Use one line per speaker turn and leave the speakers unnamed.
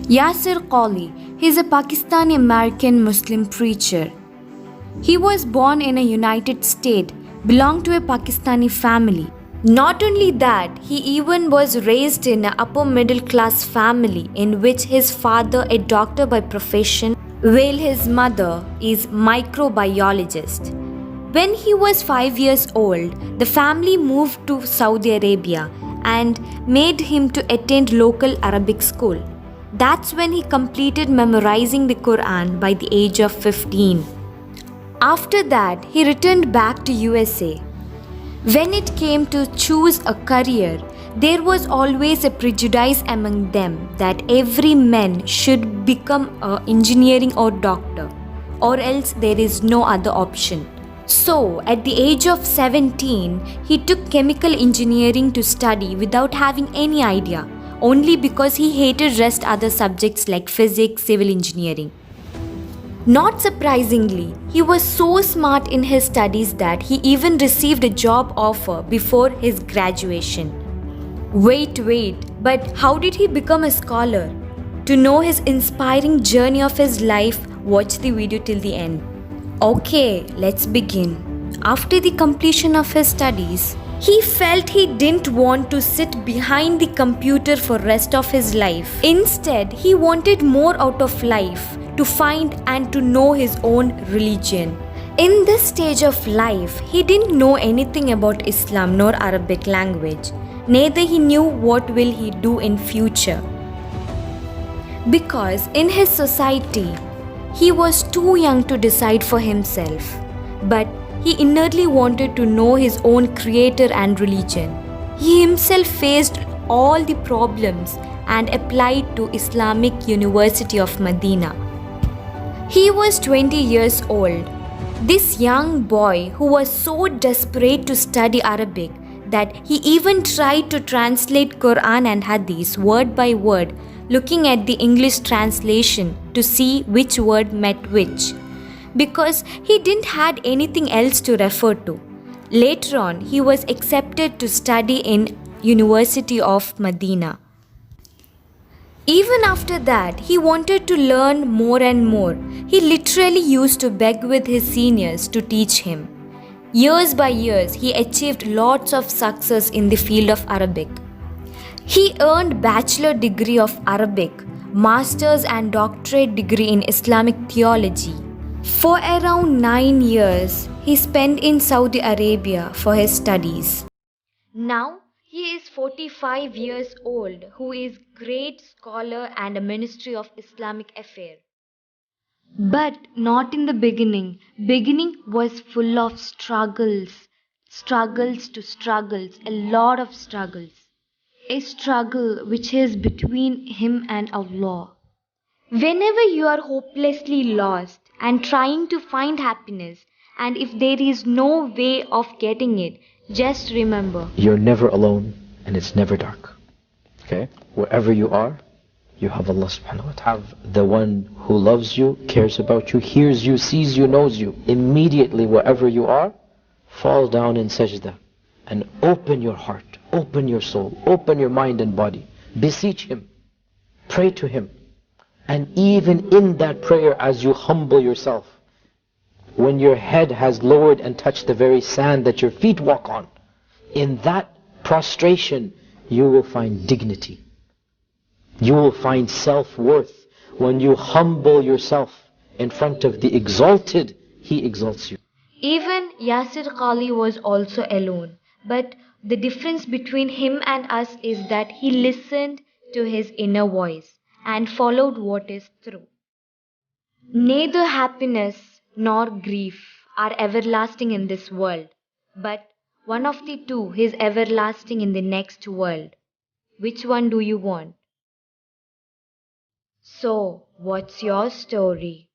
Yasir Qali, he is a Pakistani American Muslim preacher. He was born in a United States, belonged to a Pakistani family. Not only that, he even was raised in an upper middle class family in which his father a doctor by profession, while his mother is microbiologist. When he was 5 years old, the family moved to Saudi Arabia and made him to attend local Arabic school. That's when he completed memorizing the Quran by the age of 15. After that, he returned back to USA. When it came to choose a career, there was always a prejudice among them that every man should become an engineering or doctor, or else there is no other option. So, at the age of 17, he took chemical engineering to study without having any idea, only because he hated rest other subjects like physics, civil engineering. Not surprisingly, he was so smart in his studies that he even received a job offer before his graduation. Wait, but how did he become a scholar? To know his inspiring journey of his life, watch the video till the end. Okay, let's begin. After the completion of his studies, he felt he didn't want to sit behind the computer for rest of his life. Instead, he wanted more out of life, to find and to know his own religion. In this stage of life, he didn't know anything about Islam nor Arabic language. Neither he knew what will he do in future. Because in his society, he was too young to decide for himself. But he inwardly wanted to know his own creator and religion. He himself faced all the problems and applied to Islamic University of Medina. He was 20 years old. This young boy who was so desperate to study Arabic that he even tried to translate Quran and Hadith word by word, looking at the English translation to see which word met which, because he didn't had anything else to refer to. Later on, he was accepted to study in University of Medina. Even after that, he wanted to learn more and more. He literally used to beg with his seniors to teach him. Years by years, he achieved lots of success in the field of Arabic. He earned bachelor degree of Arabic, master's and doctorate degree in Islamic theology. For around 9 years, he spent in Saudi Arabia for his studies. Now, he is 45 years old, who is great scholar and a Ministry of Islamic Affairs. But not in the beginning. Beginning was full of struggles, a lot of struggles. A struggle which is between him and Allah. Whenever you are hopelessly lost and trying to find happiness, and if there is no way of getting it, just remember,
you're never alone and it's never dark. Okay? Wherever you are, you have Allah subhanahu wa ta'ala. The one who loves you, cares about you, hears you, sees you, knows you. Immediately, wherever you are, fall down in sajda and open your heart, open your soul, open your mind and body. Beseech Him. Pray to Him. And even in that prayer, as you humble yourself, when your head has lowered and touched the very sand that your feet walk on, in that prostration, you will find dignity. You will find self-worth. When you humble yourself in front of the exalted, He exalts you.
Even Yasir Qali was also alone. But the difference between him and us is that he listened to his inner voice and followed what is true. Neither happiness nor grief are everlasting in this world, but one of the two is everlasting in the next world. Which one do you want? So, what's your story?